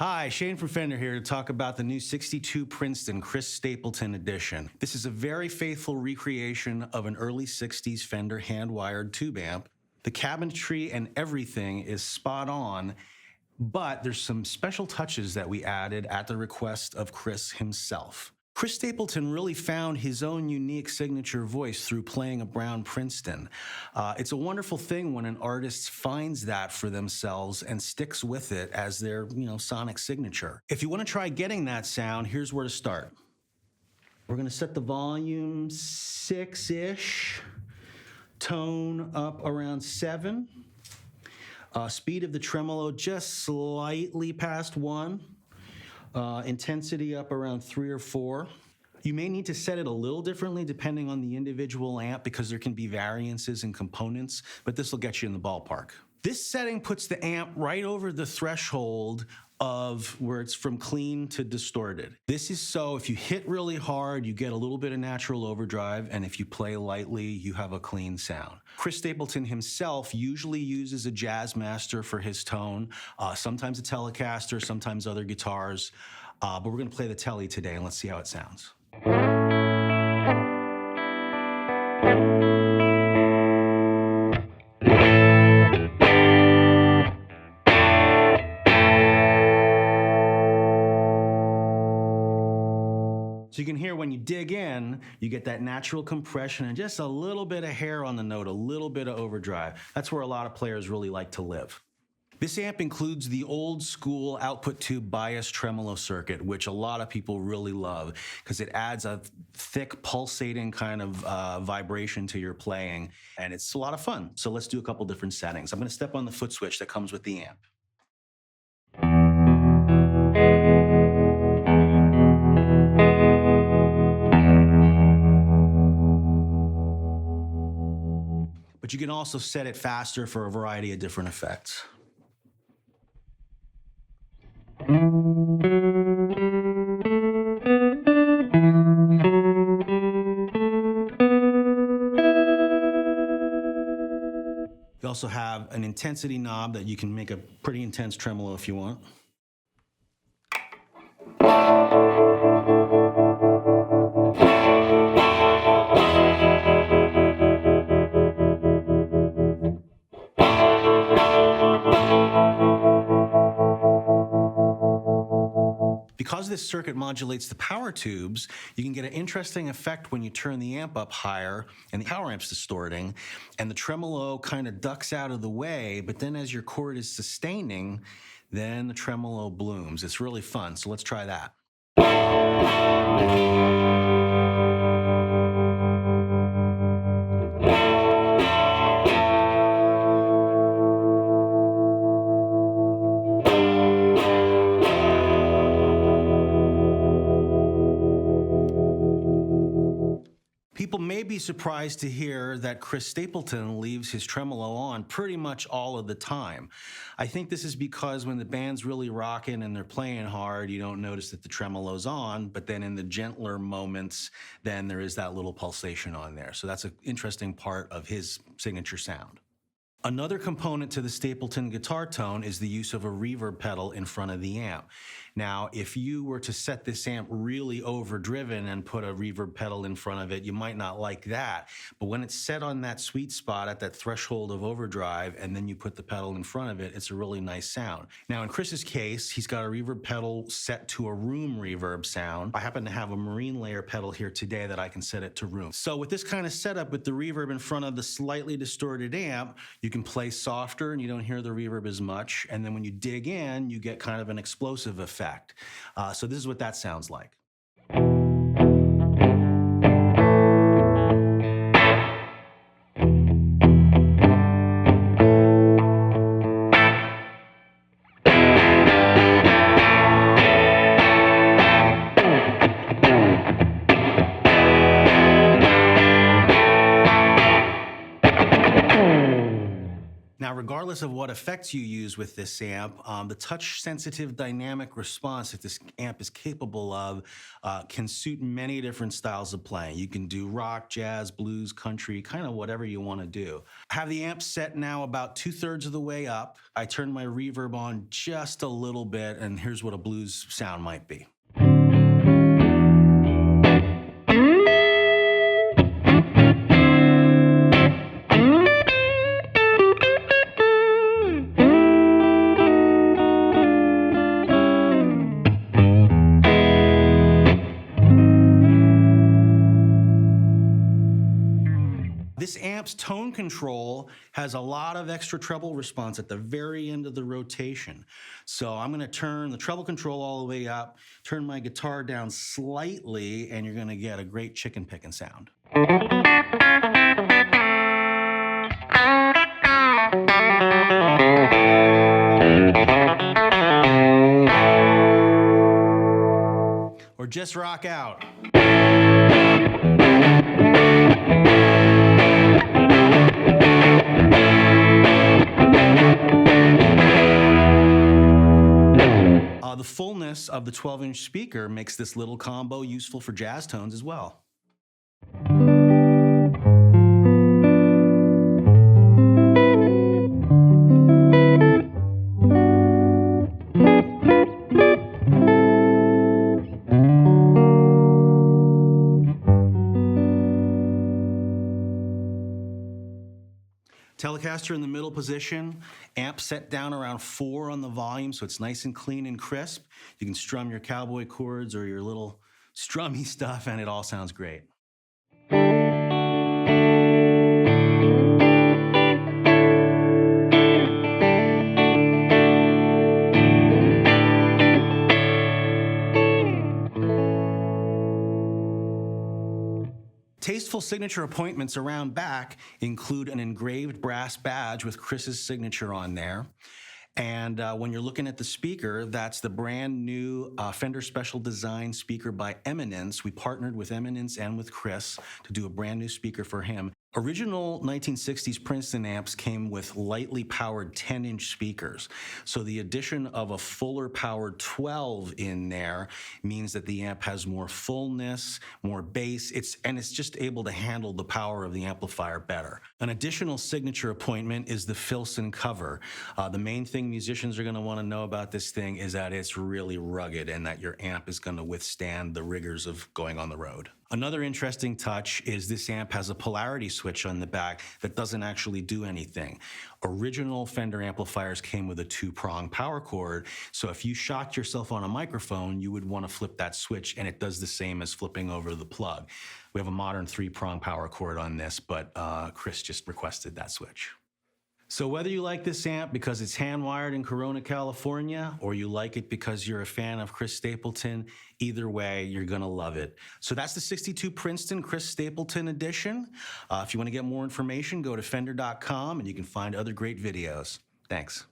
Hi, Shane from Fender here to talk about the new 62 Princeton Chris Stapleton edition. This is a very faithful recreation of an early 60s Fender hand-wired tube amp. The cabinetry and everything is spot on, but there's some special touches that we added at the request of Chris himself. Chris Stapleton really found his own unique signature voice through playing a Brown Princeton. It's a wonderful thing when an artist finds that for themselves and sticks with it as their, sonic signature. If you want to try getting that sound, here's where to start. We're going to set the volume 6-ish, tone up around 7, speed of the tremolo just slightly past 1. Intensity up around 3 or 4. You may need to set it a little differently depending on the individual amp because there can be variances in components, but this will get you in the ballpark. This setting puts the amp right over the threshold of where it's from clean to distorted. This is so if you hit really hard, you get a little bit of natural overdrive, and if you play lightly, you have a clean sound. Chris Stapleton himself usually uses a Jazz Master for his tone, sometimes a Telecaster, sometimes other guitars, but we're gonna play the Tele today, and let's see how it sounds. So you can hear when you dig in, you get that natural compression and just a little bit of hair on the note, a little bit of overdrive. That's where a lot of players really like to live. This amp includes the old school output tube bias tremolo circuit, which a lot of people really love because it adds a thick pulsating kind of vibration to your playing, and it's a lot of fun. So let's do a couple different settings. I'm gonna step on the foot switch that comes with the amp. But you can also set it faster for a variety of different effects. You also have an intensity knob that you can make a pretty intense tremolo if you want. Because this circuit modulates the power tubes, you can get an interesting effect when you turn the amp up higher and the power amp's distorting, and the tremolo kind of ducks out of the way, but then as your chord is sustaining, then the tremolo blooms. It's really fun, so let's try that. People may be surprised to hear that Chris Stapleton leaves his tremolo on pretty much all of the time. I think this is because when the band's really rocking and they're playing hard, you don't notice that the tremolo's on, but then in the gentler moments, then there is that little pulsation on there. So that's an interesting part of his signature sound. Another component to the Stapleton guitar tone is the use of a reverb pedal in front of the amp. Now, if you were to set this amp really overdriven and put a reverb pedal in front of it, you might not like that. But when it's set on that sweet spot at that threshold of overdrive, and then you put the pedal in front of it, it's a really nice sound. Now, in Chris's case, he's got a reverb pedal set to a room reverb sound. I happen to have a marine layer pedal here today that I can set it to room. So with this kind of setup with the reverb in front of the slightly distorted amp, you can play softer and you don't hear the reverb as much. And then when you dig in, you get kind of an explosive effect. So this is what that sounds like. Now, regardless of what effects you use with this amp, the touch-sensitive dynamic response that this amp is capable of can suit many different styles of playing. You can do rock, jazz, blues, country, kind of whatever you want to do. I have the amp set now about 2/3 of the way up. I turned my reverb on just a little bit, and here's what a blues sound might be. This amp's tone control has a lot of extra treble response at the very end of the rotation. So I'm gonna turn the treble control all the way up, turn my guitar down slightly, and you're gonna get a great chicken picking sound. Or just rock out. The fullness of the 12-inch speaker makes this little combo useful for jazz tones as well. Telecaster in the middle position, amp set down around 4 on the volume, so it's nice and clean and crisp. You can strum your cowboy chords or your little strummy stuff, and it all sounds great. Tasteful signature appointments around back include an engraved brass badge with Chris's signature on there. And when you're looking at the speaker, that's the brand new Fender Special Design speaker by Eminence. We partnered with Eminence and with Chris to do a brand new speaker for him. Original 1960s Princeton amps came with lightly powered 10-inch speakers. So the addition of a fuller powered 12 in there means that the amp has more fullness, more bass, and it's just able to handle the power of the amplifier better. An additional signature appointment is the Filson cover. The main thing musicians are going to want to know about this thing is that it's really rugged and that your amp is going to withstand the rigors of going on the road. Another interesting touch is this amp has a polarity switch on the back that doesn't actually do anything. Original Fender amplifiers came with a 2-prong power cord, so if you shocked yourself on a microphone, you would want to flip that switch, and it does the same as flipping over the plug. We have a modern 3-prong power cord on this, but Chris just requested that switch. So whether you like this amp because it's hand-wired in Corona, California, or you like it because you're a fan of Chris Stapleton, either way, you're gonna love it. So that's the 62 Princeton Chris Stapleton edition. If you wanna get more information, go to fender.com and you can find other great videos. Thanks.